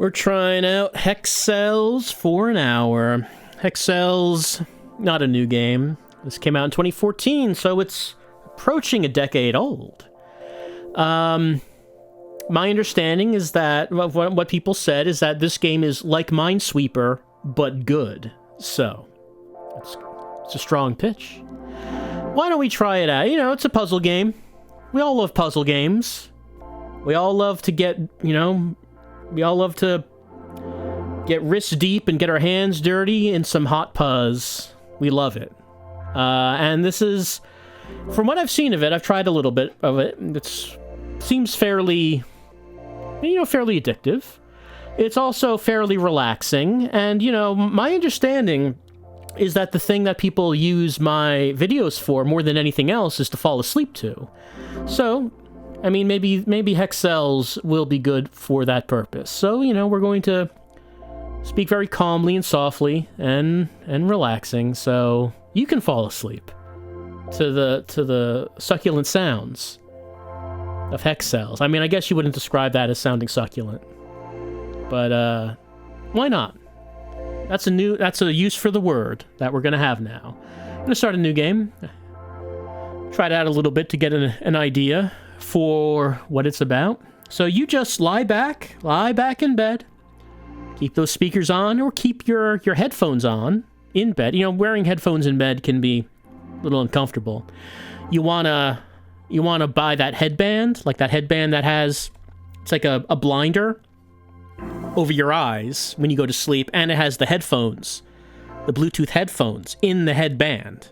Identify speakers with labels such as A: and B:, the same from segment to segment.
A: We're trying out Hexcells for an hour. Hexcells, not a new game. This came out in 2014, so it's approaching a decade old. My understanding is that, what people said is that this game is like Minesweeper, but good. So, it's a strong pitch. Why don't we try it out? You know, it's a puzzle game. We all love puzzle games. We all love to get, we all love to get wrist deep and get our hands dirty in some hot puzz. We love it. And this is, from what I've seen of it, I've tried a little bit of it. It seems fairly, fairly addictive. It's also fairly relaxing. And, my understanding is that the thing that people use my videos for more than anything else is to fall asleep to. So, I mean, maybe Hexcells will be good for that purpose. So, we're going to speak very calmly and softly and relaxing, so you can fall asleep to the succulent sounds of Hexcells. I mean, I guess you wouldn't describe that as sounding succulent, but why not? That's a use for the word that we're gonna have now. I'm gonna start a new game. Try it out a little bit to get an idea for what it's about. So you just lie back in bed, keep those speakers on, or keep your headphones on in bed. Wearing headphones in bed can be a little uncomfortable. You wanna buy that headband, like that headband that has, it's like a blinder over your eyes when you go to sleep, and it has the headphones, the Bluetooth headphones in the headband.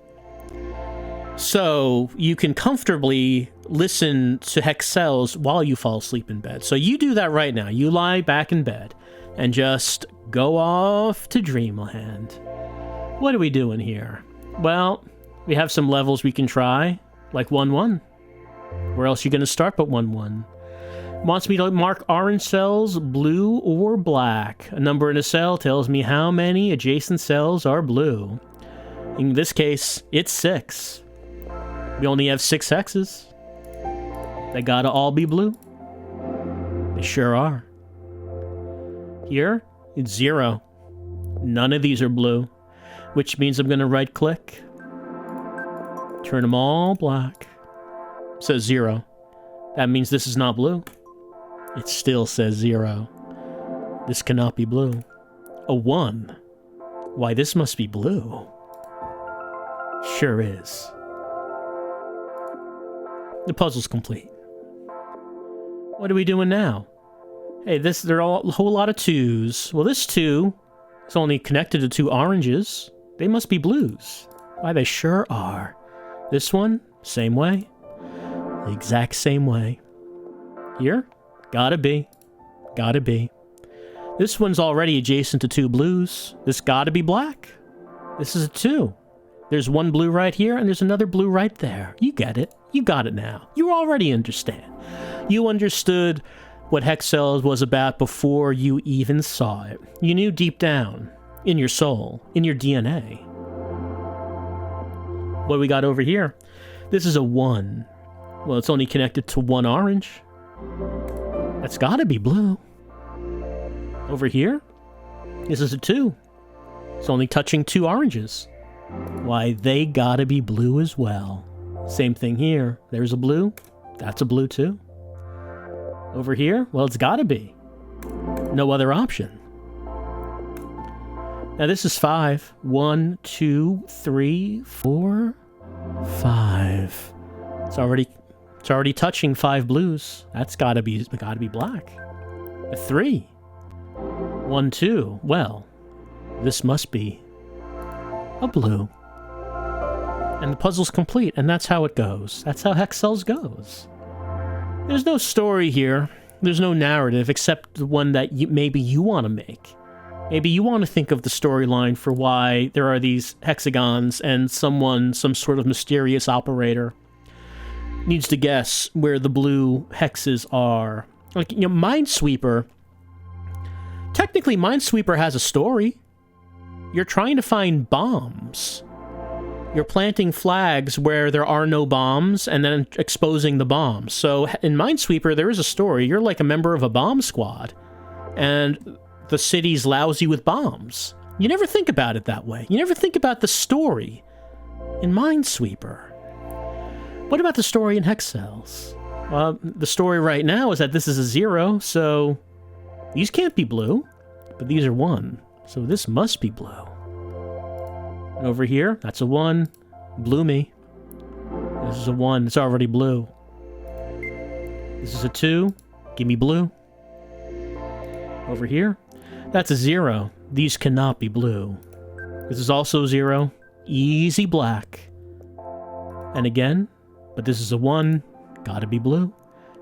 A: So you can comfortably listen to Hexcells while you fall asleep in bed. So you do that right now. You lie back in bed and just go off to dreamland. What are we doing here? Well, we have some levels we can try, like 1-1. Where else are you going to start but 1-1? Wants me to mark orange cells, blue or black. A number in a cell tells me how many adjacent cells are blue. In this case, it's 6. We only have 6 hexes. They gotta all be blue. They sure are. Here, it's 0. None of these are blue, which means I'm gonna right click, turn them all black. It says 0. That means this is not blue. It still says 0. This cannot be blue. A 1. Why, this must be blue. Sure is. The puzzle's complete. What are we doing now? Hey, they're all a whole lot of 2s. Well, this 2 is only connected to 2 oranges. They must be blues. Why, they sure are. This one, same way. The exact same way. Here? Gotta be. This one's already adjacent to 2 blues. This gotta be black. This is a 2. There's 1 blue right here, and there's another blue right there. You get it. You got it now. You already understand. You understood what Hexcells was about before you even saw it. You knew deep down, in your soul, in your DNA. What do we got over here? This is a 1. Well, it's only connected to 1 orange. That's gotta be blue. Over here, this is a 2. It's only touching 2 oranges. Why, they gotta be blue as well. Same thing here. There's a blue. That's a blue too. Over here, well, it's gotta be. No other option. Now this is 5. 1, 2, 3, 4, 5. It's already touching 5 blues. That's gotta be black. A 3. 1, 2. Well, this must be a blue. And the puzzle's complete, and that's how it goes. That's how Hexcells goes. There's no story here. There's no narrative, except the one that maybe you want to make. Maybe you want to think of the storyline for why there are these hexagons and some sort of mysterious operator needs to guess where the blue hexes are. Like, Minesweeper. Technically, Minesweeper has a story. You're trying to find bombs. You're planting flags where there are no bombs and then exposing the bombs. So in Minesweeper, there is a story. You're like a member of a bomb squad. and the city's lousy with bombs. You never think about it that way. You never think about the story in Minesweeper. What about the story in Hexcells? The story right now is that this is a 0, so these can't be blue, but these are 1, so this must be blue. And over here, that's a 1. Blue me. This is a 1. It's already blue. This is a 2. Give me blue. Over here, that's a 0. These cannot be blue. This is also 0. Easy black. And again, but this is a 1. Gotta be blue.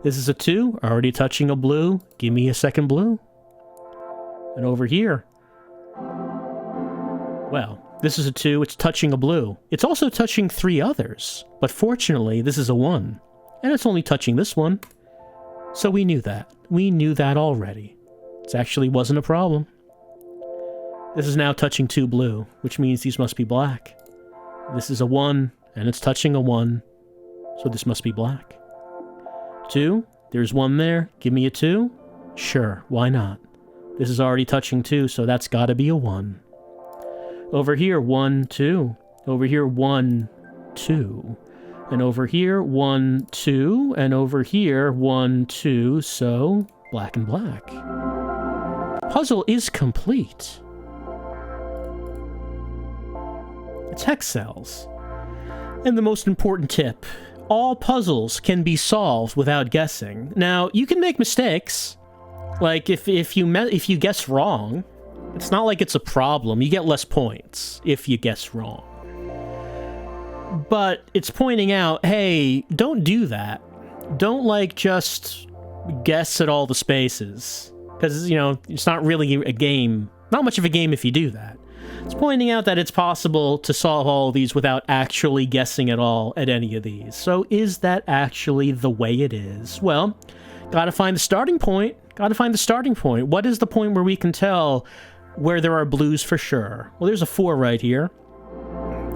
A: This is a 2. Already touching a blue. Give me a second blue. And over here, well, this is a 2. It's touching a blue. It's also touching 3 others. But fortunately, this is a 1. And it's only touching this one. So we knew that. We knew that already. It actually wasn't a problem. This is now touching 2 blue, which means these must be black. This is a 1, and it's touching a 1. So this must be black. 2. There's 1 there. Give me a 2. Sure, why not? This is already touching 2, so that's gotta be a 1. Over here, 1, 2. Over here, 1, 2. And over here, 1, 2. And over here, 1, 2. So, black and black. Puzzle is complete. It's Hexcells. And the most important tip. All puzzles can be solved without guessing. Now, you can make mistakes. Like, if you guess wrong, it's not like it's a problem. You get less points if you guess wrong. But it's pointing out, hey, don't do that. Don't, like, just guess at all the spaces. Because, you know, it's not really a game. Not much of a game if you do that. It's pointing out that it's possible to solve all of these without actually guessing at all at any of these. So is that actually the way it is? Well, gotta find the starting point. Gotta find the starting point. What is the point where we can tell where there are blues for sure? Well, there's a 4 right here.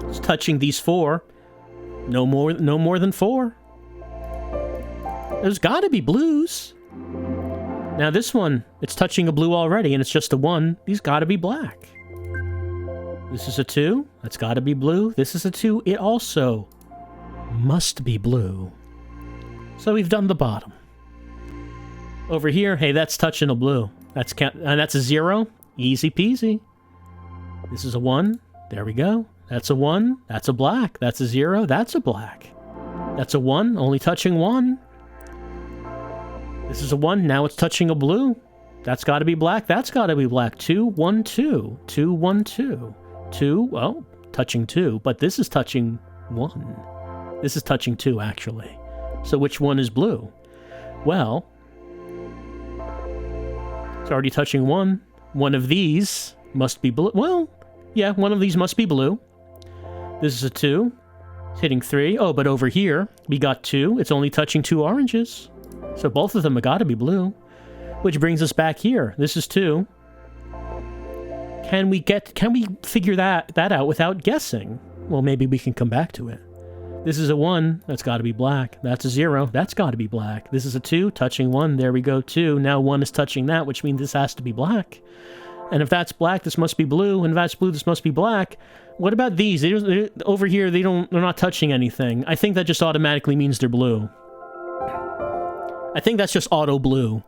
A: It's touching these 4. No more than 4. There's gotta be blues. Now this one, it's touching a blue already, and it's just a 1. These gotta be black. This is a 2. That's gotta be blue. This is a 2. It also must be blue. So we've done the bottom. Over here, hey, that's touching a blue. And that's a 0. Easy peasy. This is a 1. There we go. That's a 1. That's a black. That's a 0. That's a black. That's a 1. Only touching 1. This is a 1. Now it's touching a blue. That's got to be black. That's got to be black. 2, 1, 2. 2, 1, 2. 2, well, touching 2. But this is touching 1. This is touching 2, actually. So which one is blue? Well, it's already touching 1. One of these must be blue. Well, yeah, one of these must be blue. This is a 2. It's hitting 3. Oh, but over here, we got 2. It's only touching 2 oranges. So both of them have got to be blue. Which brings us back here. This is 2. Can we figure that out without guessing? Well, maybe we can come back to it. This is a 1. That's got to be black. That's a 0. That's got to be black. This is a 2. Touching 1. There we go, 2. Now 1 is touching that, which means this has to be black. And if that's black, this must be blue. And if that's blue, this must be black. What about these? Over here, they're not touching anything. I think that just automatically means they're blue. I think that's just auto blue.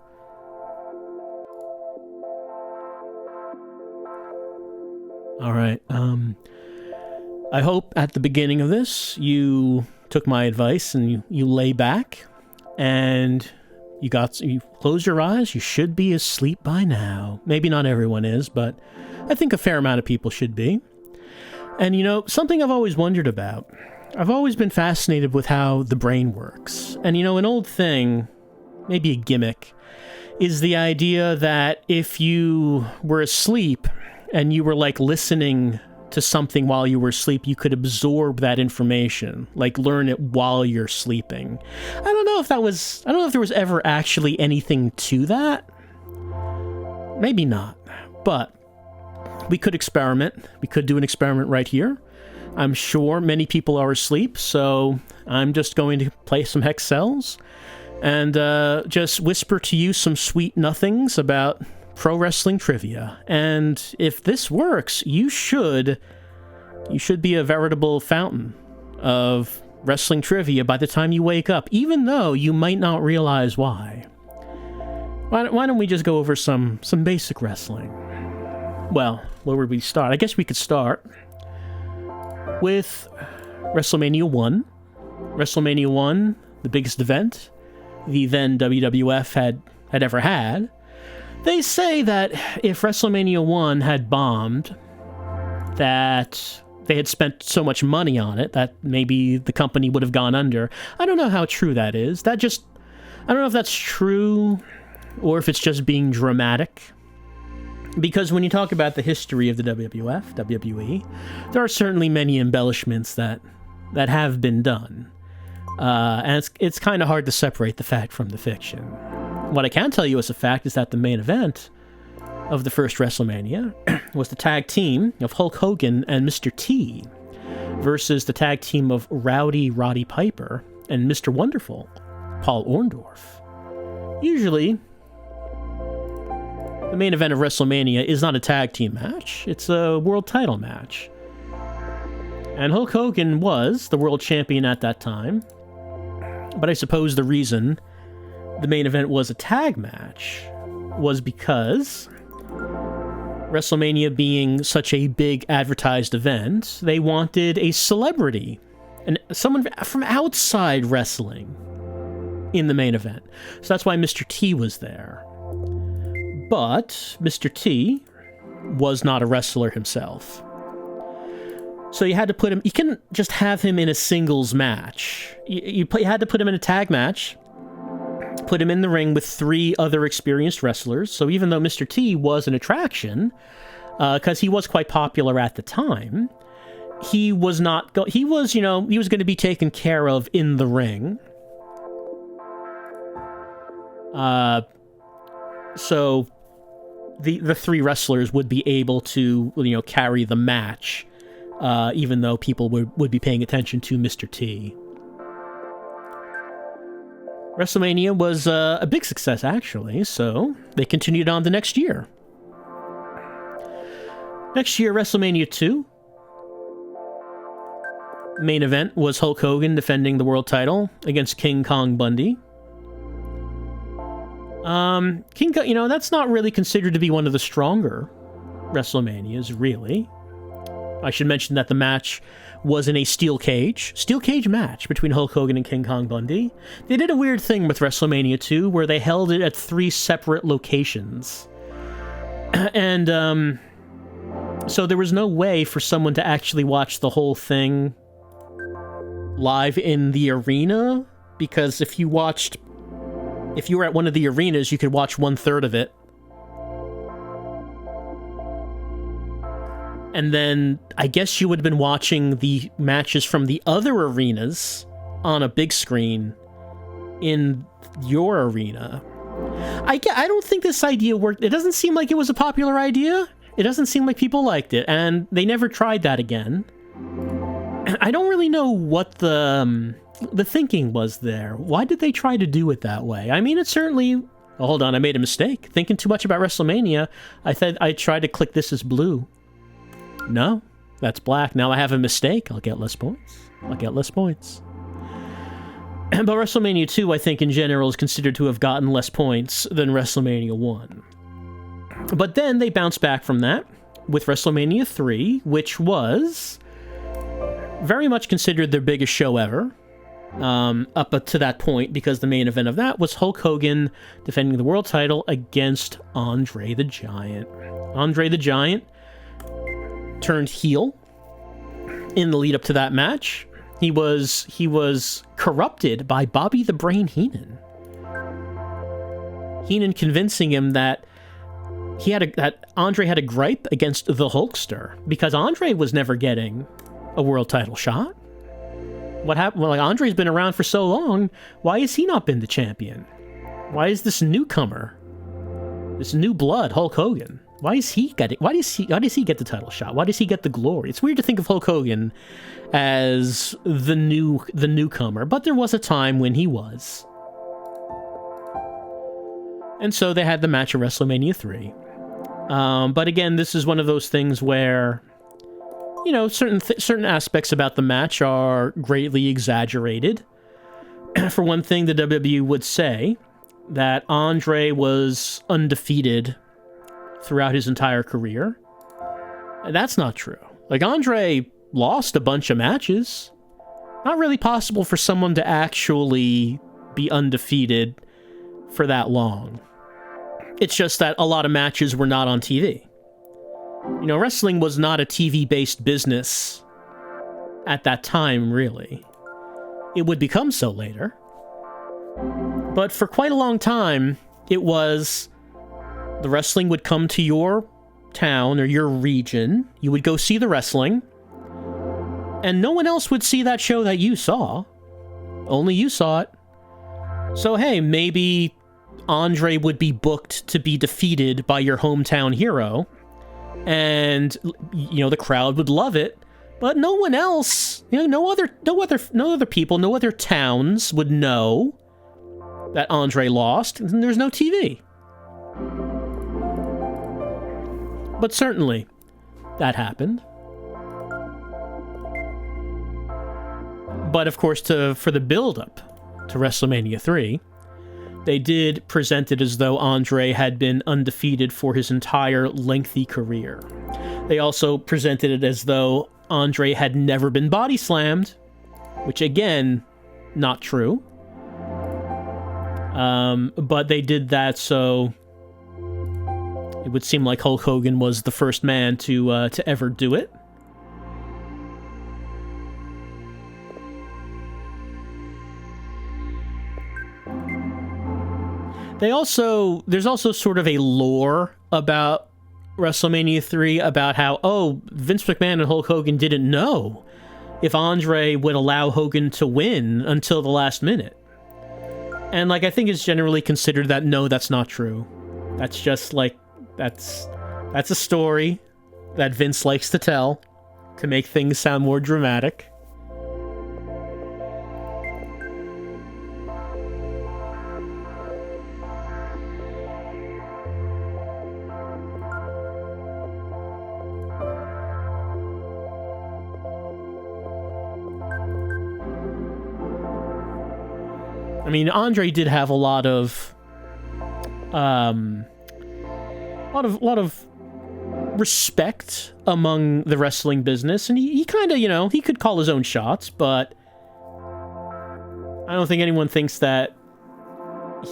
A: Alright, I hope at the beginning of this you took my advice and you lay back and you close your eyes. You should be asleep by now. Maybe not everyone is, but I think a fair amount of people should be. And you know, something I've always wondered about. I've always been fascinated with how the brain works. And you know, an old thing, maybe a gimmick, is the idea that if you were asleep and you were like listening to something while you were asleep, you could absorb that information, like learn it while you're sleeping. I don't know if there was ever actually anything to that. Maybe not, but we could experiment. We could do an experiment right here. I'm sure many people are asleep, so I'm just going to play some Hexcells and just whisper to you some sweet nothings about pro wrestling trivia. And if this works, you should be a veritable fountain of wrestling trivia by the time you wake up, even though you might not realize why. Why don't we just go over some basic wrestling? Well, where would we start? I guess we could start with WrestleMania 1. WrestleMania 1, the biggest event the then WWF had ever had. They say that if WrestleMania 1 had bombed, that they had spent so much money on it that maybe the company would have gone under. I don't know how true that is. I don't know if that's true or if it's just being dramatic. Because when you talk about the history of the WWF, WWE, there are certainly many embellishments that have been done. And it's kind of hard to separate the fact from the fiction. What I can tell you as a fact is that the main event of the first WrestleMania was the tag team of Hulk Hogan and Mr. T versus the tag team of Rowdy Roddy Piper and Mr. Wonderful, Paul Orndorff. Usually, the main event of WrestleMania is not a tag team match, it's a world title match. And Hulk Hogan was the world champion at that time, but I suppose the reason the main event was a tag match was because WrestleMania being such a big advertised event, they wanted a celebrity, and someone from outside wrestling in the main event. So that's why Mr. T was there. But Mr. T was not a wrestler himself. So you had to put him, you couldn't just have him in a singles match. You had to put him in a tag match, put him in the ring with 3 other experienced wrestlers. So even though Mr. T was an attraction, because he was quite popular at the time, he was going to be taken care of in the ring. So the 3 wrestlers would be able to, carry the match, even though people would be paying attention to Mr. T. WrestleMania was a big success, actually, so they continued on the next year. Next year, WrestleMania 2. Main event was Hulk Hogan defending the world title against King Kong Bundy. King Kong, that's not really considered to be one of the stronger WrestleManias, really. I should mention that the match was in a steel cage match between Hulk Hogan and King Kong Bundy. They did a weird thing with WrestleMania 2 where they held it at 3 separate locations. And, so there was no way for someone to actually watch the whole thing live in the arena, because if you were at one of the arenas, you could watch 1/3 of it. And then I guess you would have been watching the matches from the other arenas on a big screen in your arena. I don't think this idea worked. It doesn't seem like it was a popular idea. It doesn't seem like people liked it, and they never tried that again. I don't really know what the thinking was there. Why did they try to do it that way? I mean, it certainly... Oh, hold on, I made a mistake. Thinking too much about WrestleMania, I tried to click this as blue. No, that's black. Now I have a mistake. I'll get less points. But WrestleMania 2, I think, in general, is considered to have gotten less points than WrestleMania 1. But then they bounced back from that with WrestleMania 3, which was very much considered their biggest show ever, up to that point, because the main event of that was Hulk Hogan defending the world title against Andre the Giant. Andre the Giant turned heel in the lead up to that match. He was corrupted by Bobby the Brain Heenan. Heenan convincing him that that Andre had a gripe against the Hulkster because Andre was never getting a world title shot. What happened? Well, Andre's been around for so long. Why has he not been the champion? Why is this newcomer, this new blood, Hulk Hogan? Why does he get the title shot? Why does he get the glory? It's weird to think of Hulk Hogan as the newcomer, but there was a time when he was. And so they had the match at WrestleMania 3. But again, this is one of those things where, you know, certain aspects about the match are greatly exaggerated. For one thing, the WWE would say that Andre was undefeated throughout his entire career. And that's not true. Like, Andre lost a bunch of matches. Not really possible for someone to actually be undefeated for that long. It's just that a lot of matches were not on TV. You know, wrestling was not a TV-based business at that time, really. It would become so later. But for quite a long time, it was the wrestling would come to your town or your region. You would go see the wrestling, and no one else would see that show that you saw. Only you saw it. So hey, maybe Andre would be booked to be defeated by your hometown hero, and you know the crowd would love it, but no one else, you know, no other people, no other towns would know that Andre lost, and there's no TV. But certainly, that happened. But of course, for the build-up to WrestleMania 3, they did present it as though Andre had been undefeated for his entire lengthy career. They also presented it as though Andre had never been body slammed, which again, not true. But they did that so it would seem like Hulk Hogan was the first man to ever do it. There's also sort of a lore about WrestleMania 3 about how, Vince McMahon and Hulk Hogan didn't know if Andre would allow Hogan to win until the last minute. And like, I think it's generally considered that no, that's not true. That's just like, that's a story that Vince likes to tell to make things sound more dramatic. I mean, Andre did have a lot of respect among the wrestling business, and he kind of, you know, he could call his own shots, but I don't think anyone thinks that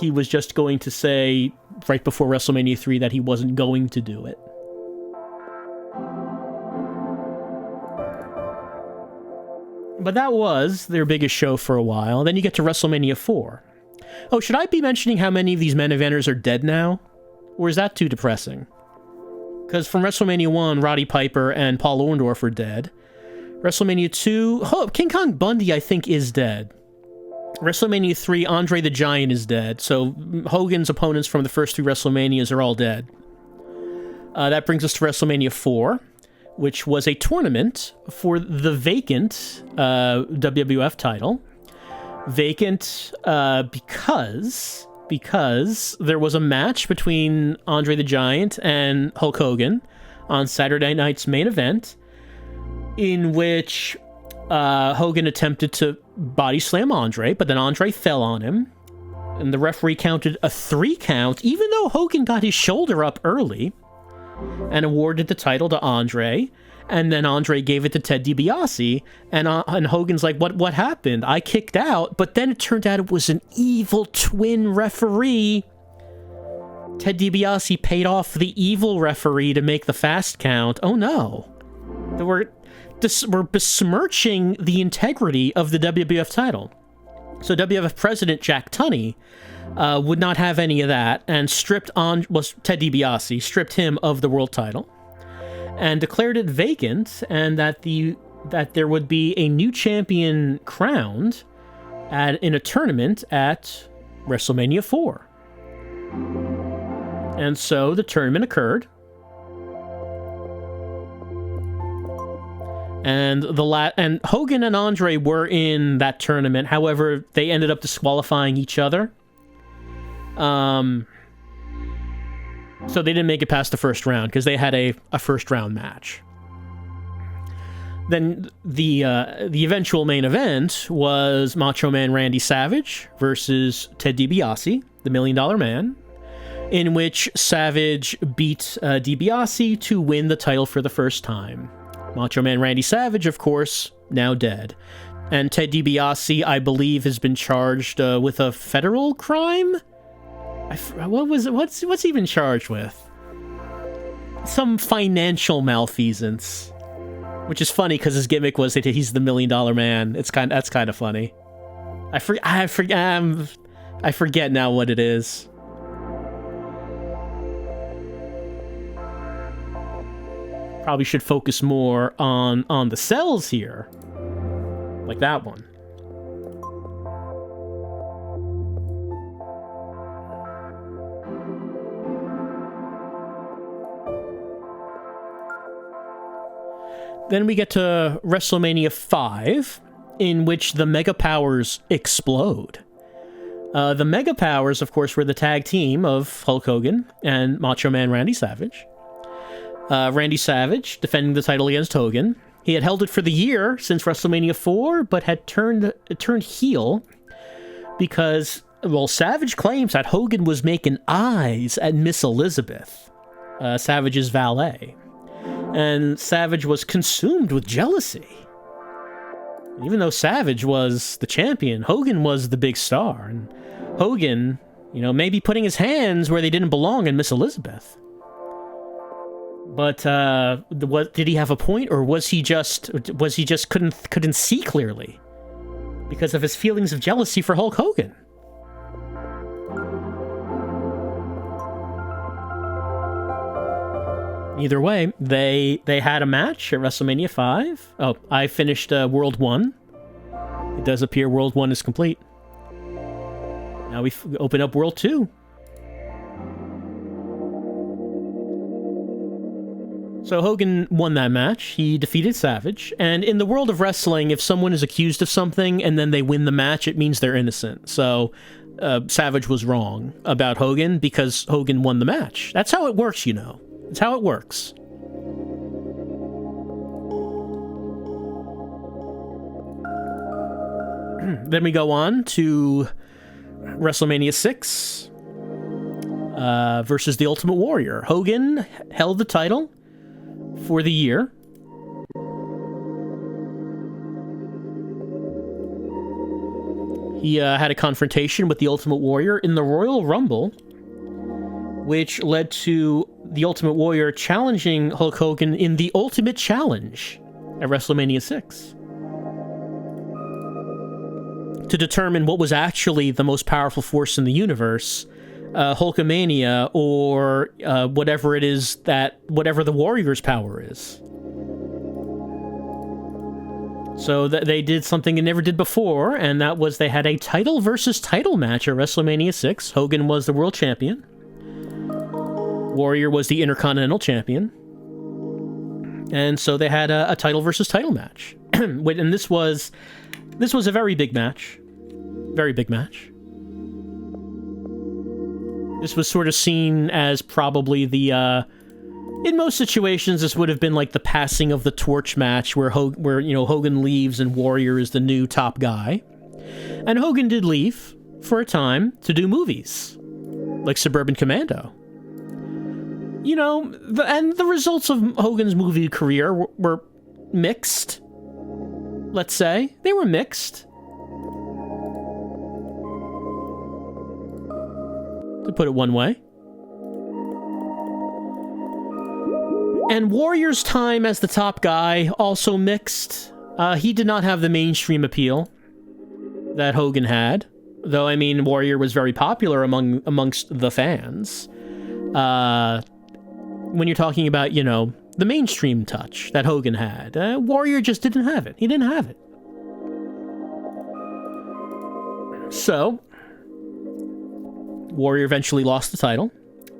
A: he was just going to say right before WrestleMania 3 that he wasn't going to do it. But that was their biggest show for a while. Then you get to WrestleMania 4. Oh, should I be mentioning how many of these main eventers are dead now? Or is that too depressing? Because from WrestleMania 1, Roddy Piper and Paul Orndorff are dead. WrestleMania 2, King Kong Bundy, I think, is dead. WrestleMania 3, Andre the Giant is dead. So Hogan's opponents from the first three WrestleManias are all dead. That brings us to WrestleMania 4, which was a tournament for the vacant WWF title. Vacant because there was a match between Andre the Giant and Hulk Hogan on Saturday night's main event, in which Hogan attempted to body slam Andre, but then Andre fell on him, and the referee counted a 3 count, even though Hogan got his shoulder up early, and awarded the title to Andre. And then Andre gave it to Ted DiBiase, and Hogan's like, what happened? I kicked out, but then it turned out it was an evil twin referee. Ted DiBiase paid off the evil referee to make the fast count. Oh no. We're besmirching the integrity of the WWF title. So WWF President Jack Tunney would not have any of that, and Ted DiBiase stripped him of the world title, and declared it vacant, and that there would be a new champion crowned in a tournament at WrestleMania 4. And so the tournament occurred, and and Hogan and Andre were in that tournament. However, they ended up disqualifying each other. So they didn't make it past the first round because they had a first round match. Then the eventual main event was Macho Man Randy Savage versus Ted DiBiase, the $1 Million Man, in which Savage beat DiBiase to win the title for the first time. Macho Man Randy Savage, of course, now dead. And Ted DiBiase, I believe, has been charged with a federal crime? What was it? What's he been charged with? Some financial malfeasance. Which is funny because his gimmick was that he's the $1 Million Man. That's kind of funny. I forget now what it is. Probably should focus more on the cells here. Like that one. Then we get to WrestleMania 5, in which the Mega Powers explode. The Mega Powers, of course, were the tag team of Hulk Hogan and Macho Man Randy Savage. Randy Savage defending the title against Hogan. He had held it for the year since WrestleMania 4, but had turned heel because, well, Savage claims that Hogan was making eyes at Miss Elizabeth, Savage's valet. And Savage was consumed with jealousy. Even though Savage was the champion, Hogan was the big star. And Hogan, maybe putting his hands where they didn't belong in Miss Elizabeth. But what did he have a point, or was he just couldn't see clearly because of his feelings of jealousy for Hulk Hogan? Either way, they had a match at WrestleMania 5. Oh, I finished World 1. It does appear World 1 is complete. Now we open up World 2. So Hogan won that match. He defeated Savage. And in the world of wrestling, if someone is accused of something and then they win the match, it means they're innocent. So Savage was wrong about Hogan because Hogan won the match. That's how it works, It's how it works. Then we go on to WrestleMania 6 versus The Ultimate Warrior. Hogan held the title for the year. He had a confrontation with The Ultimate Warrior in the Royal Rumble, which led to The Ultimate Warrior challenging Hulk Hogan in the Ultimate Challenge at WrestleMania 6. To determine what was actually the most powerful force in the universe, Hulkamania, or whatever it is whatever the Warrior's power is. So they did something they never did before, and that was they had a title versus title match at WrestleMania 6. Hogan was the world champion. Warrior was the Intercontinental Champion. And so they had a title versus title match. And this was a very big match. Very big match. This was sort of seen as probably in most situations, this would have been like the passing of the torch match where Hogan leaves and Warrior is the new top guy. And Hogan did leave for a time to do movies, like Suburban Commando. And the results of Hogan's movie career were mixed. Let's say. They were mixed. To put it one way. And Warrior's time as the top guy, also mixed. He did not have the mainstream appeal that Hogan had. Though, Warrior was very popular amongst the fans. When you're talking about, the mainstream touch that Hogan had, Warrior just didn't have it. He didn't have it. So, Warrior eventually lost the title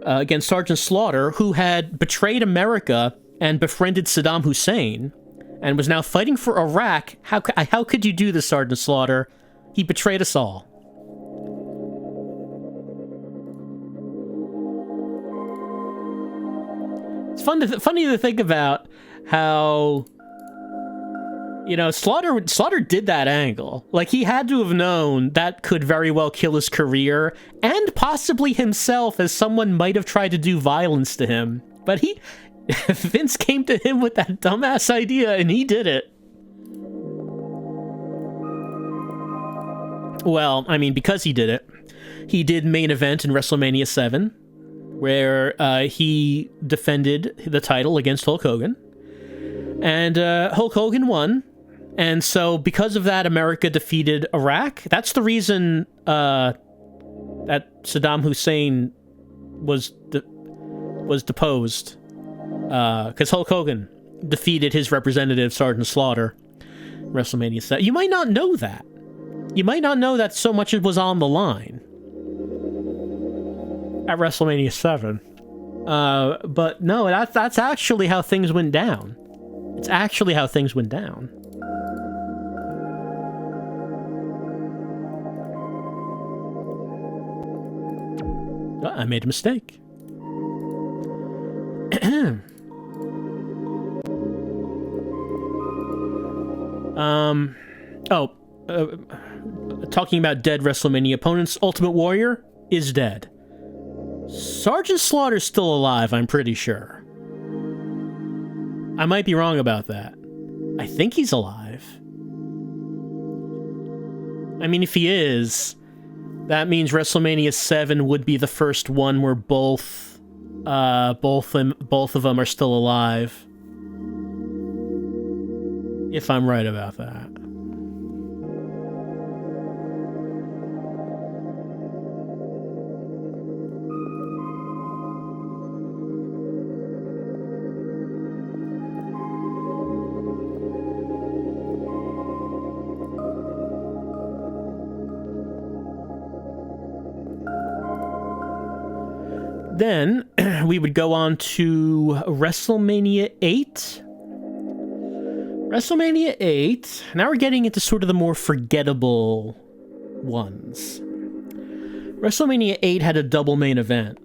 A: against Sergeant Slaughter, who had betrayed America and befriended Saddam Hussein and was now fighting for Iraq. How could you do this, Sergeant Slaughter? He betrayed us all. funny to think about how, you know, Slaughter did that angle. Like, he had to have known that could very well kill his career, and possibly himself, as someone might have tried to do violence to him. But Vince came to him with that dumbass idea, and he did it. Well, I mean, because he did it, he did main event in WrestleMania 7, where he defended the title against Hulk Hogan. And Hulk Hogan won. And so, because of that, America defeated Iraq. That's the reason that Saddam Hussein was deposed. Because Hulk Hogan defeated his representative, Sergeant Slaughter, WrestleMania 7. You might not know that. You might not know that so much was on the line at WrestleMania 7. But no, that's actually how things went down. It's actually how things went down. Oh, I made a mistake. Talking about dead WrestleMania opponents, Ultimate Warrior is dead. Sergeant Slaughter's still alive, I'm pretty sure. I might be wrong about that. I think he's alive. I mean, if he is, that means WrestleMania 7 would be the first one where both of them are still alive. If I'm right about that. Then we would go on to WrestleMania 8. WrestleMania 8. Now we're getting into sort of the more forgettable ones. WrestleMania 8 had a double main event.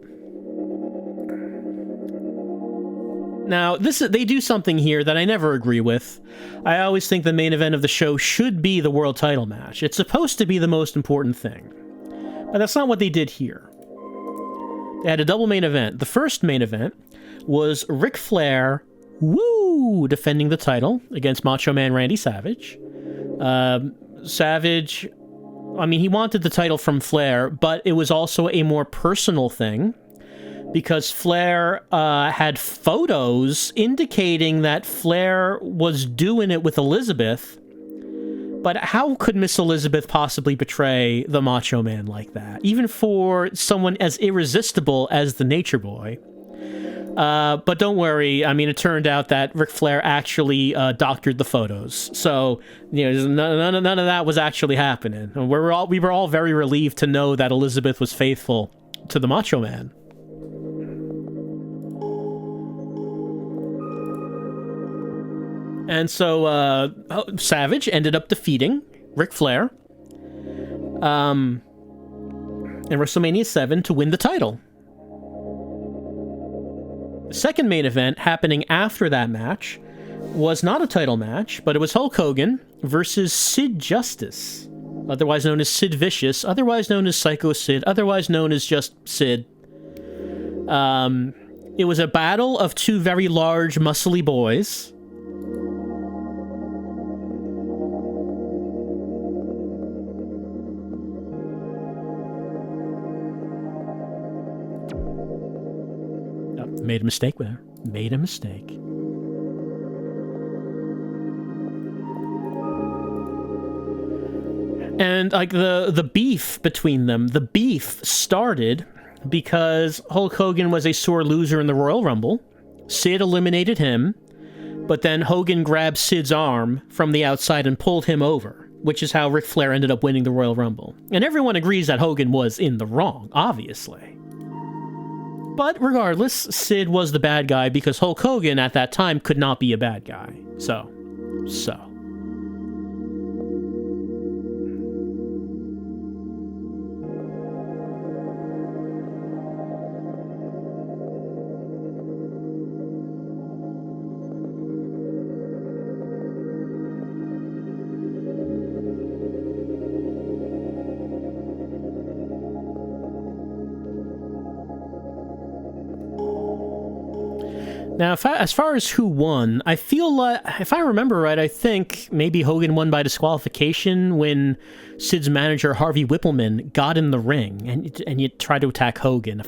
A: Now, they do something here that I never agree with. I always think the main event of the show should be the world title match. It's supposed to be the most important thing. But that's not what they did here. They had a double main event. The first main event was Ric Flair, defending the title against Macho Man Randy Savage. Savage, I mean, he wanted the title from Flair, but it was also a more personal thing because Flair had photos indicating that Flair was doing it with Elizabeth. But how could Miss Elizabeth possibly betray the Macho Man like that? Even for someone as irresistible as the Nature Boy. But don't worry, I mean, it turned out that Ric Flair actually doctored the photos. So, you know, none of that was actually happening. And we were all very relieved to know that Elizabeth was faithful to the Macho Man. And so Savage ended up defeating Ric Flair in WrestleMania 7 to win the title. The second main event happening after that match was not a title match, but it was Hulk Hogan versus Sid Justice, otherwise known as Sid Vicious, otherwise known as Psycho Sid, otherwise known as just Sid. It was a battle of two very large, muscly boys. Made a mistake there. Made a mistake. And like the beef between them, the beef started because Hulk Hogan was a sore loser in the Royal Rumble. Sid eliminated him, but then Hogan grabbed Sid's arm from the outside and pulled him over, which is how Ric Flair ended up winning the Royal Rumble. And everyone agrees that Hogan was in the wrong, obviously. But regardless, Sid was the bad guy because Hulk Hogan at that time could not be a bad guy. So. Now, as far as who won, I feel like, if I remember right, I think maybe Hogan won by disqualification when Sid's manager, Harvey Whippleman, got in the ring and you tried to attack Hogan.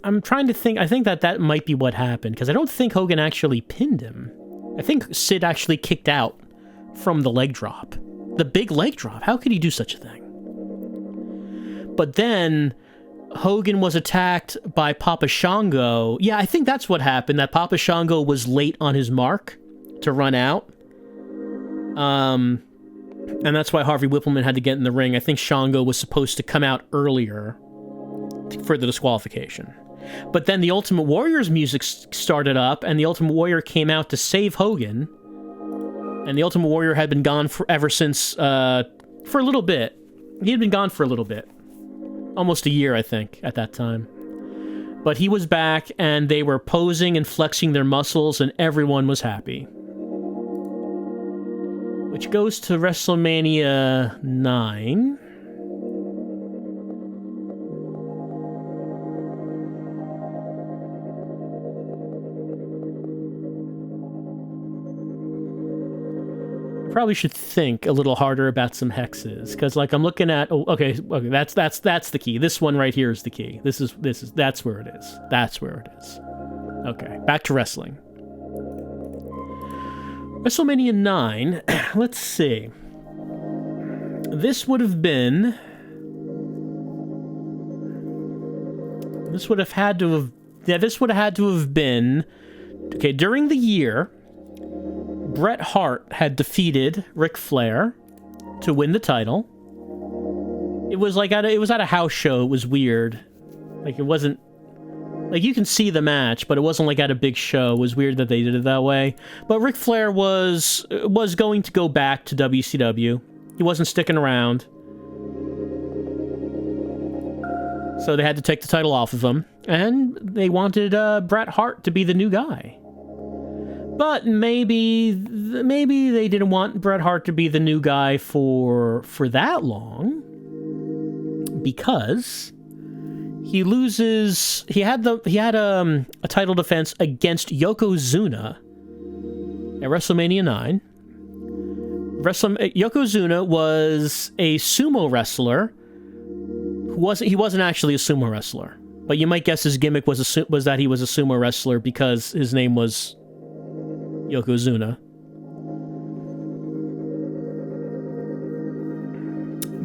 A: I'm trying to think, I think that might be what happened, because I don't think Hogan actually pinned him. I think Sid actually kicked out from the leg drop. The big leg drop. How could he do such a thing? But then Hogan was attacked by Papa Shango. Yeah, I think that's what happened, that Papa Shango was late on his mark to run out. And that's why Harvey Whippleman had to get in the ring. I think Shango was supposed to come out earlier for the disqualification. But then the Ultimate Warrior's music started up, and the Ultimate Warrior came out to save Hogan. And the Ultimate Warrior had been gone ever since, for a little bit. He had been gone for a little bit. Almost a year, I think, at that time. But he was back, and they were posing and flexing their muscles, and everyone was happy. Which goes to WrestleMania 9. Probably should think a little harder about some hexes, because like I'm looking at okay, that's the key. This one right here is the key. That's where it is. That's where it is. Okay, back to wrestling. WrestleMania 9. Let's see. This would have had to have been okay, during the year Bret Hart had defeated Ric Flair to win the title. It was at a house show. It was weird. Like, it wasn't... Like, you can see the match, but it wasn't, like, at a big show. It was weird that they did it that way. But Ric Flair was going to go back to WCW. He wasn't sticking around. So they had to take the title off of him. And they wanted Bret Hart to be the new guy. But maybe they didn't want Bret Hart to be the new guy for that long, because he loses. He had a title defense against Yokozuna at WrestleMania 9. Yokozuna was a sumo wrestler. He wasn't actually a sumo wrestler, but you might guess his gimmick was that he was a sumo wrestler because his name was Yokozuna.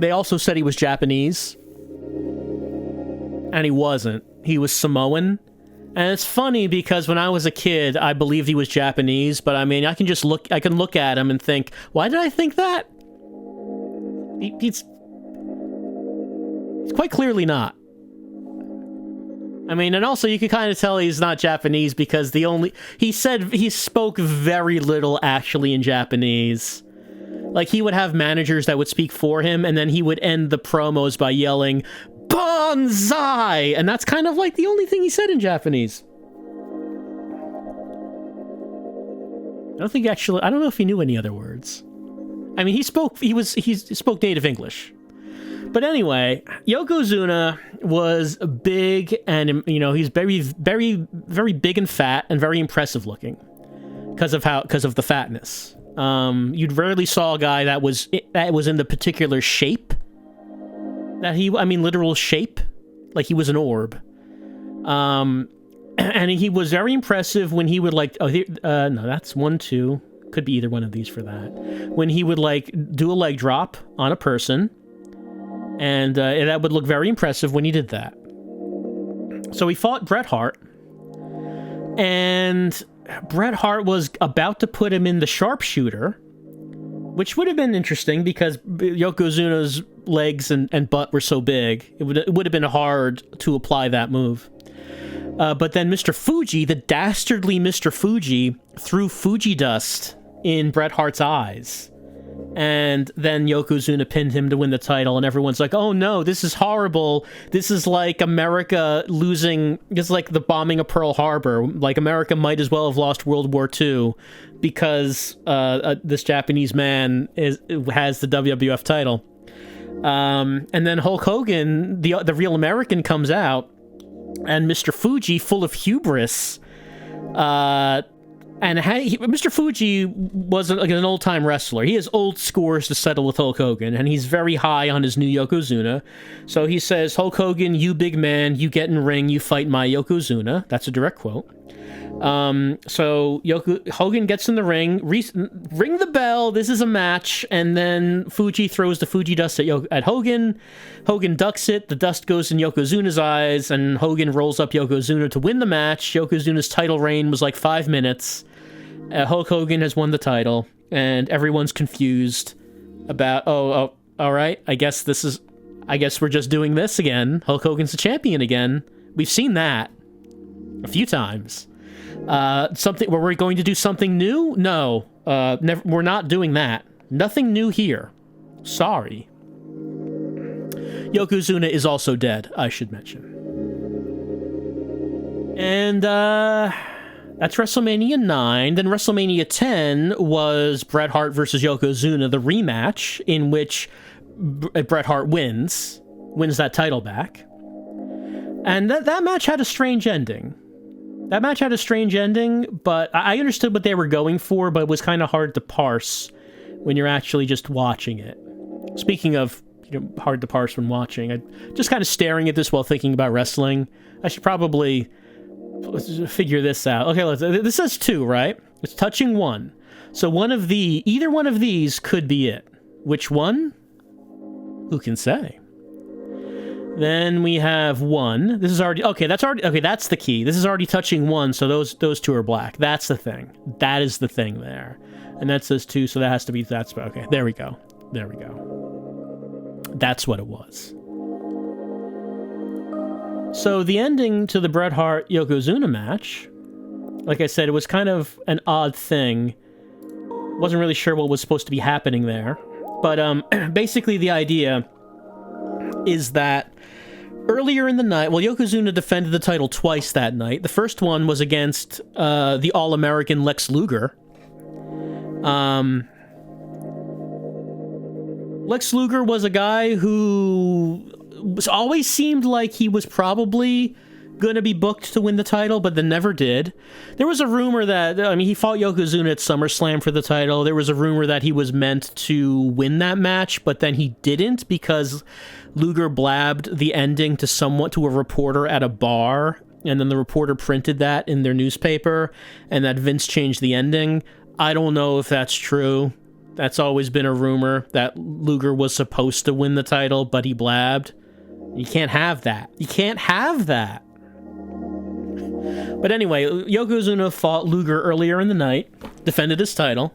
A: They also said he was Japanese, and he wasn't. He was Samoan. And it's funny because when I was a kid, I believed he was Japanese, but I mean, I can look at him and think, why did I think that? He's quite clearly not. I mean, and also you can kind of tell he's not Japanese because he said he spoke very little actually in Japanese. Like, he would have managers that would speak for him, and then he would end the promos by yelling, "Banzai!" And that's kind of like the only thing he said in Japanese. I don't know if he knew any other words. I mean, he spoke native English. But anyway, Yokozuna was big, and he's very, very, very big and fat and very impressive looking because of the fatness. You'd rarely saw a guy that was in the particular shape literal shape, like he was an orb. And he was very impressive when he would no, that's 1, 2, could be either one of these for that. When he would do a leg drop on a person. And that would look very impressive when he did that. So he fought Bret Hart. And Bret Hart was about to put him in the sharpshooter, which would have been interesting because Yokozuna's legs and butt were so big. It would have been hard to apply that move. But then Mr. Fuji, the dastardly Mr. Fuji, threw Fuji dust in Bret Hart's eyes. And then Yokozuna pinned him to win the title, and everyone's like, oh no, this is horrible. This is like America losing, it's like the bombing of Pearl Harbor. Like, America might as well have lost World War II because this Japanese man has the WWF title. And then Hulk Hogan, the real American, comes out, and Mr. Fuji, full of hubris, And Mr. Fuji was like an old-time wrestler. He has old scores to settle with Hulk Hogan, and he's very high on his new Yokozuna. So he says, Hulk Hogan, you big man, you get in ring, you fight my Yokozuna. That's a direct quote. So Hogan gets in the ring, ring the bell, this is a match, and then Fuji throws the Fuji dust at Hogan. Hogan ducks it, the dust goes in Yokozuna's eyes, and Hogan rolls up Yokozuna to win the match. Yokozuna's title reign was like 5 minutes. Hulk Hogan has won the title, and everyone's confused about, all right, I guess we're just doing this again. Hulk Hogan's the champion again. We've seen that a few times. Something where we're going to do something new? No, never, we're not doing that. Nothing new here. Sorry. Yokozuna is also dead, I should mention. And, that's WrestleMania 9. Then WrestleMania 10 was Bret Hart versus Yokozuna, the rematch, in which Bret Hart wins that title back. And that match had a strange ending. But I understood what they were going for, but it was kind of hard to parse when you're actually just watching it. Speaking of, hard to parse when watching, I'm just kind of staring at this while thinking about wrestling. I should probably figure this out. Okay, this says 2, right? It's touching 1. So either one of these could be it. Which one? Who can say? Then we have 1. This is already, okay, that's the key. This is already touching 1, so those 2 are black. That's the thing. That is the thing there. And that says 2, so that has to be, okay, there we go. That's what it was. So the ending to the Bret Hart Yokozuna match, like I said, it was kind of an odd thing. Wasn't really sure what was supposed to be happening there. But basically the idea is that earlier in the night, Yokozuna defended the title twice that night. The first one was against the All-American Lex Luger. Lex Luger was a guy who always seemed like he was probably going to be booked to win the title, but then never did. There was a rumor that, he fought Yokozuna at SummerSlam for the title. There was a rumor that he was meant to win that match, but then he didn't because Luger blabbed the ending to a reporter at a bar, and then the reporter printed that in their newspaper, and that Vince changed the ending. I don't know if that's true. That's always been a rumor that Luger was supposed to win the title, but he blabbed. You can't have that. But anyway, Yokozuna fought Luger earlier in the night, defended his title,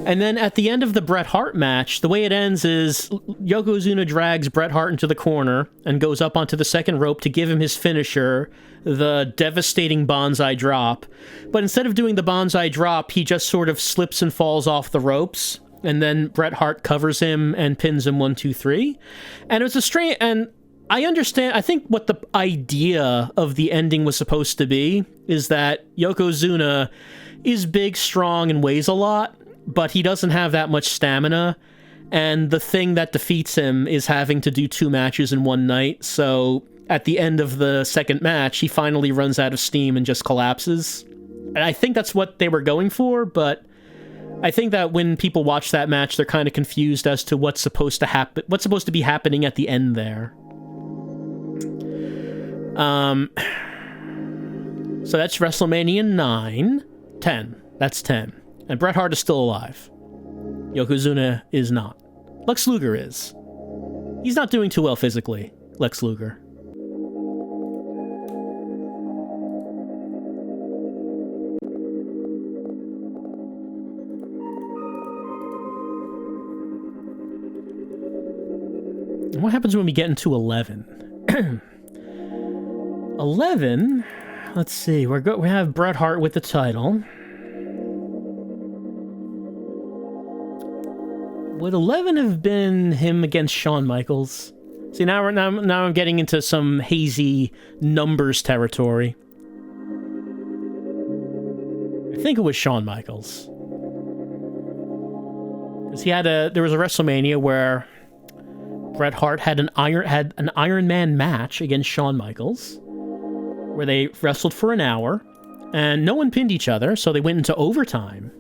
A: and then at the end of the Bret Hart match, the way it ends is Yokozuna drags Bret Hart into the corner and goes up onto the second rope to give him his finisher, the devastating Banzai drop. But instead of doing the Banzai drop, he just sort of slips and falls off the ropes, and then Bret Hart covers him and pins him 1, 2, 3. And it was a strange... And I understand, I think what the idea of the ending was supposed to be is that Yokozuna is big, strong, and weighs a lot, but he doesn't have that much stamina, and the thing that defeats him is having to do 2 matches in one night, so at the end of the second match, he finally runs out of steam and just collapses. And I think that's what they were going for, but I think that when people watch that match, they're kind of confused as to what's supposed to happen, what's supposed to be happening at the end there. So that's WrestleMania 9, 10. That's 10. And Bret Hart is still alive. Yokozuna is not. Lex Luger is. He's not doing too well physically, Lex Luger. What happens when we get into 11? 11, let's see, we have Bret Hart with the title. Would 11 have been him against Shawn Michaels? See, now I'm getting into some hazy numbers territory. I think it was Shawn Michaels. Because there was a WrestleMania where Bret Hart had an Iron Man match against Shawn Michaels, where they wrestled for an hour. and no one pinned each other, so they went into overtime.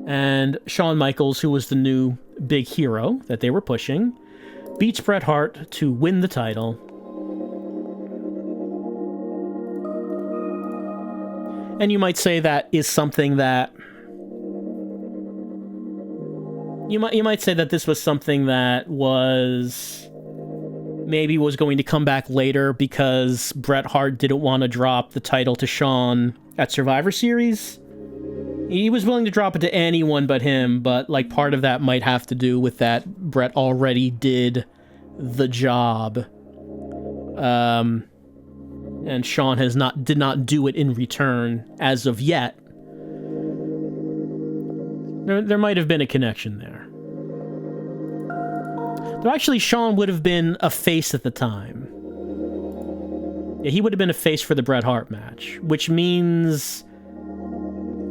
A: And Shawn Michaels, who was the new big hero that they were pushing, beats Bret Hart to win the title. And you might say that is something that... You might say that this was something that was going to come back later because Bret Hart didn't want to drop the title to Shawn at Survivor Series. He was willing to drop it to anyone but him, but like part of that might have to do with that Bret already did the job. And Shawn did not do it in return as of yet. There might have been a connection there. Though actually, Shawn would have been a face at the time. Yeah, he would have been a face for the Bret Hart match, which means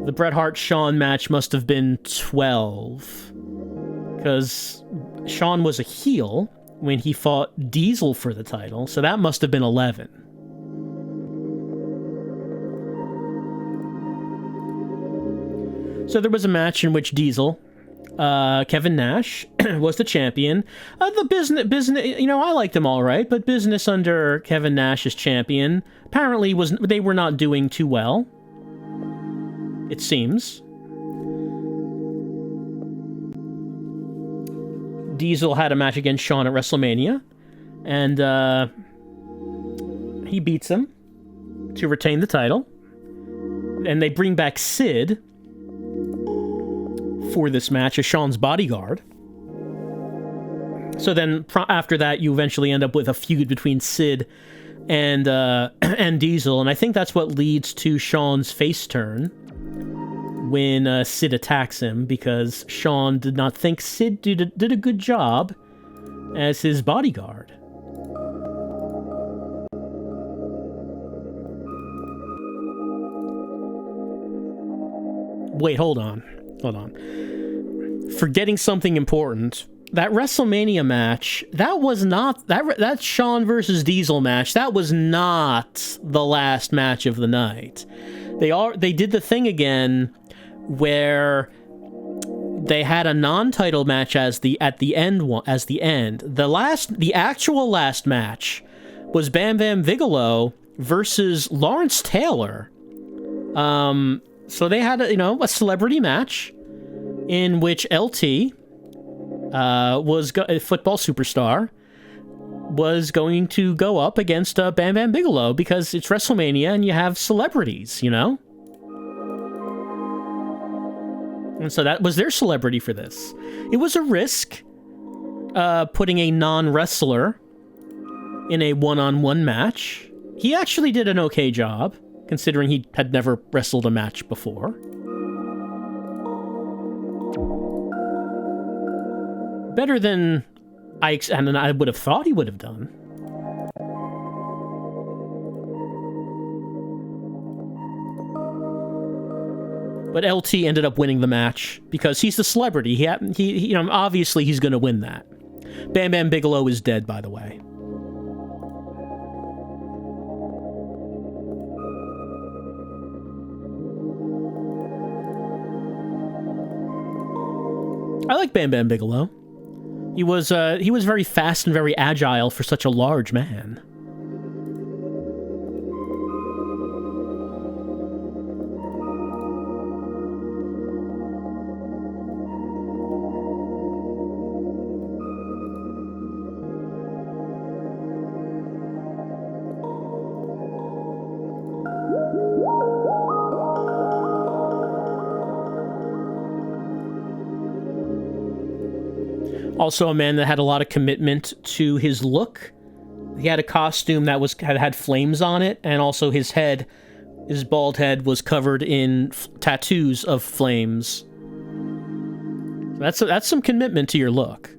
A: the Bret Hart-Shawn match must have been 12. Because Shawn was a heel when he fought Diesel for the title, so that must have been 11. So there was a match in which Diesel, Kevin Nash, was the champion. The business, I liked them all right, but business under Kevin Nash as champion apparently they were not doing too well. It seems. Diesel had a match against Shawn at WrestleMania, and he beats him to retain the title. And they bring back Sid for this match as Shawn's bodyguard. So then, after that, you eventually end up with a feud between Sid and Diesel, and I think that's what leads to Shawn's face turn when Sid attacks him, because Shawn did not think Sid did a good job as his bodyguard. Wait, hold on. Forgetting something important. That WrestleMania match, that was not... That Shawn versus Diesel match, that was not the last match of the night. They did the thing again where they had a non-title match at the end. The actual last match was Bam Bam Bigelow versus Lawrence Taylor. So they had a celebrity match in which LT was a football superstar, was going to go up against Bam Bam Bigelow because it's WrestleMania and you have celebrities, And so that was their celebrity for this. It was a risk, putting a non-wrestler in a one-on-one match. He actually did an okay job, considering he had never wrestled a match before. Better than I would have thought he would have done. But LT ended up winning the match because he's the celebrity. He obviously he's going to win that. Bam Bam Bigelow is dead, by the way. I like Bam Bam Bigelow. He was very fast and very agile for such a large man. Also a man that had a lot of commitment to his look. He had a costume that had flames on it, and also his bald head was covered in tattoos of flames. That's some commitment to your look.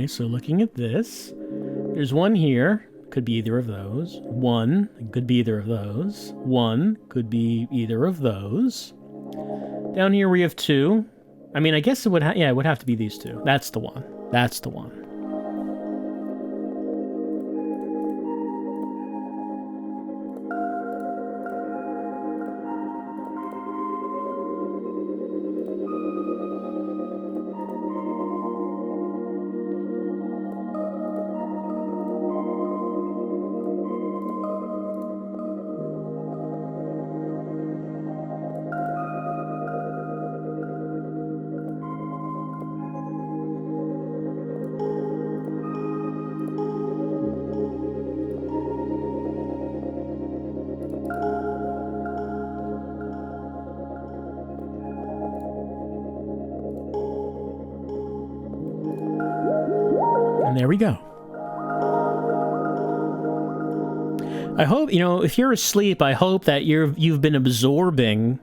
A: Okay, so looking at this, there's one here. Could be either of those. One could be either of those. One could be either of those. Down here we have two. I mean, I guess it would it would have to be these two. That's the one. That's the one. And there we go. I hope, if you're asleep, I hope that you've been absorbing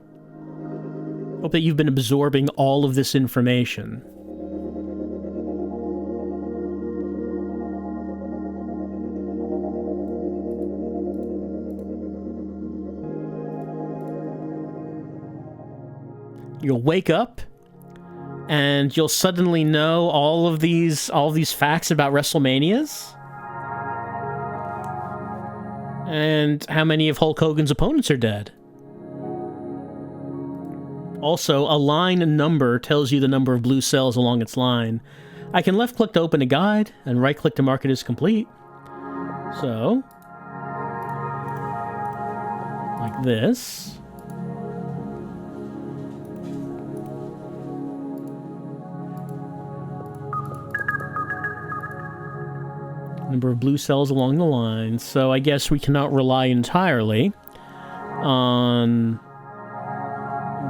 A: all of this information. You'll wake up and you'll suddenly know all of these facts about WrestleManias. And how many of Hulk Hogan's opponents are dead. Also, a line number tells you the number of blue cells along its line. I can left-click to open a guide, and right-click to mark it as complete. So, like this. Number of blue cells along the line, so I guess we cannot rely entirely on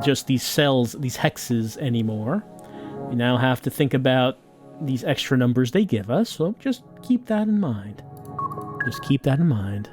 A: just these cells, these hexes anymore. We now have to think about these extra numbers they give us, so just keep that in mind. Just keep that in mind.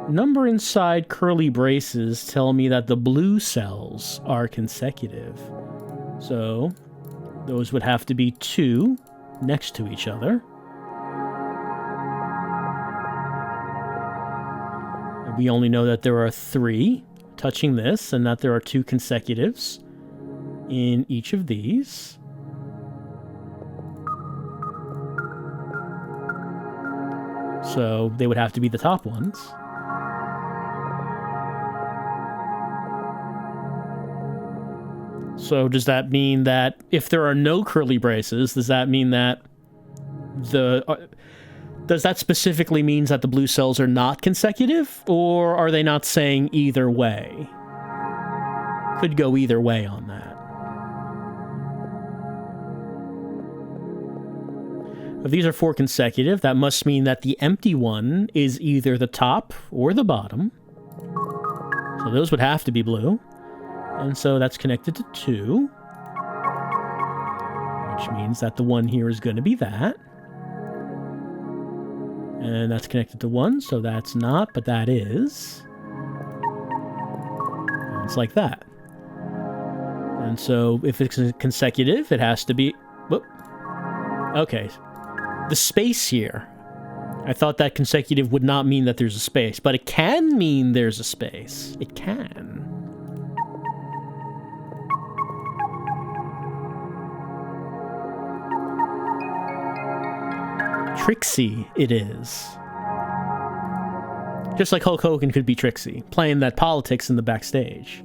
A: Number inside curly braces tell me that the blue cells are consecutive. So, those would have to be 2 next to each other. We only know that there are 3 touching this, and that there are 2 consecutives in each of these. So, they would have to be the top ones. So does that mean that if there are no curly braces, does that mean that does that specifically mean that the blue cells are not consecutive, or are they not saying either way? Could go either way on that. If these are 4 consecutive, that must mean that the empty one is either the top or the bottom. So those would have to be blue. And so that's connected to 2, which means that the one here is going to be that. And that's connected to 1, so that's not, but that is. And it's like that. And so if it's consecutive, it has to be... Whoop. Okay. The space here. I thought that consecutive would not mean that there's a space, but it can mean there's a space. It can. Tricksy it is. Just like Hulk Hogan could be tricksy, playing that politics in the backstage.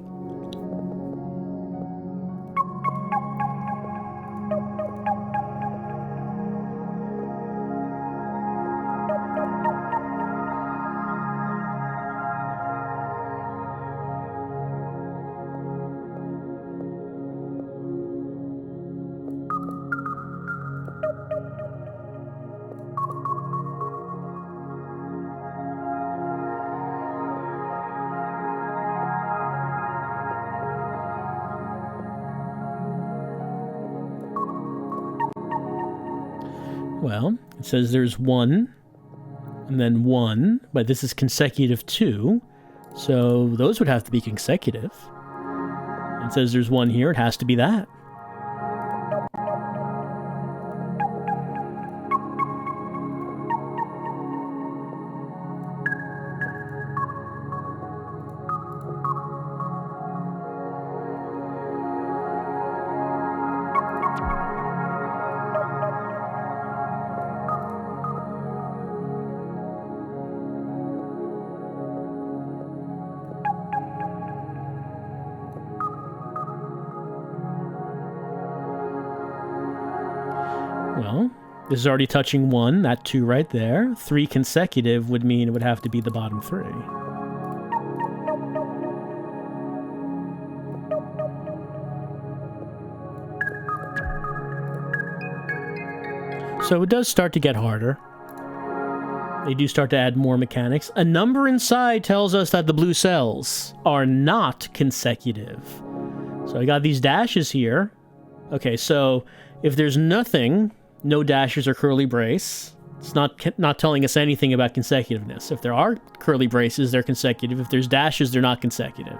A: Well, it says there's 1, and then 1, but this is consecutive 2, so those would have to be consecutive. It says there's 1 here, it has to be that. Well, this is already touching 1, that 2 right there. 3 consecutive would mean it would have to be the bottom 3. So it does start to get harder. They do start to add more mechanics. A number inside tells us that the blue cells are not consecutive. So I got these dashes here. Okay, so if there's nothing, no dashes or curly brace, it's not telling us anything about consecutiveness. If there are curly braces, they're consecutive. If there's dashes, they're not consecutive.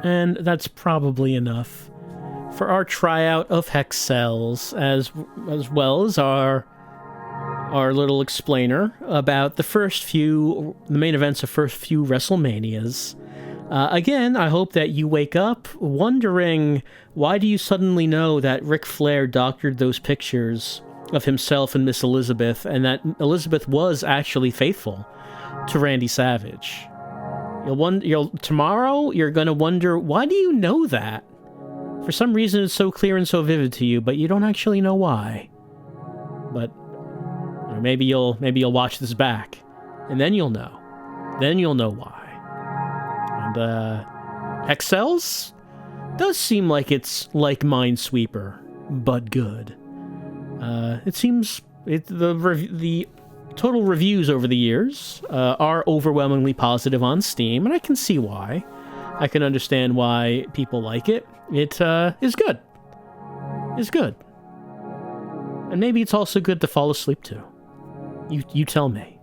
A: And that's probably enough for our tryout of Hexcells, as well as our little explainer about the main events of first few WrestleManias. Again, I hope that you wake up wondering, why do you suddenly know that Ric Flair doctored those pictures of himself and Miss Elizabeth, and that Elizabeth was actually faithful to Randy Savage? Tomorrow, you're going to wonder, why do you know that? For some reason, it's so clear and so vivid to you, but you don't actually know why. But maybe you'll watch this back, and then you'll know. Then you'll know why. And Hexcells does seem like it's like Minesweeper, but good. It seems the total reviews over the years are overwhelmingly positive on Steam, and I can see why. I can understand why people like it. It is good. It's good. And maybe it's also good to fall asleep to. You tell me.